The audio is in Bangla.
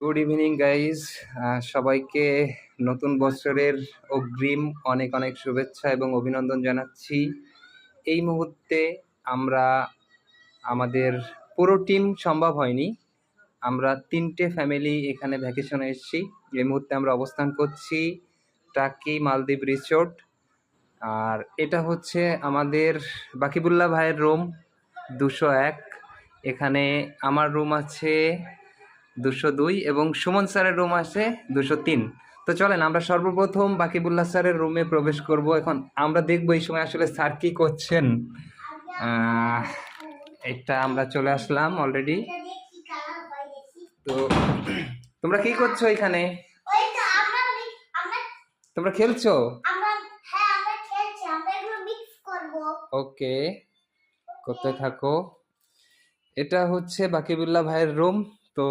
গুড ইভিনিং গাইজ, সবাইকে নতুন বছরের অগ্রিম অনেক অনেক শুভেচ্ছা এবং অভিনন্দন জানাচ্ছি। এই মুহূর্তে আমরা আমাদের পুরো টিম সম্ভব হয়নি, আমরা 3টে ফ্যামিলি এখানে ভ্যাকেশনে এসেছি। এই মুহূর্তে আমরা অবস্থান করছি টাকি মালদ্বীপ রিসোর্ট। আর এটা হচ্ছে আমাদের বাকিবুল্লাহ ভাইয়ের রুম 201। এখানে আমার রুম আছে 202 এবং সুমন স্যারের রুম আছে 203। তো চলেন আমরা সর্বপ্রথম বাকিবুল্লাহ স্যারের রুমে প্রবেশ করব। এখন আমরা দেখবো এই সময় আসলে স্যার কি করছেন। এটা আমরা চলে আসলাম অলরেডি। তো তোমরা কি করছো এখানে? তোমরা খেলছো? ওকে, করতে থাকো। এটা হচ্ছে বাকিবুল্লাহ ভাইয়ের রুম। তো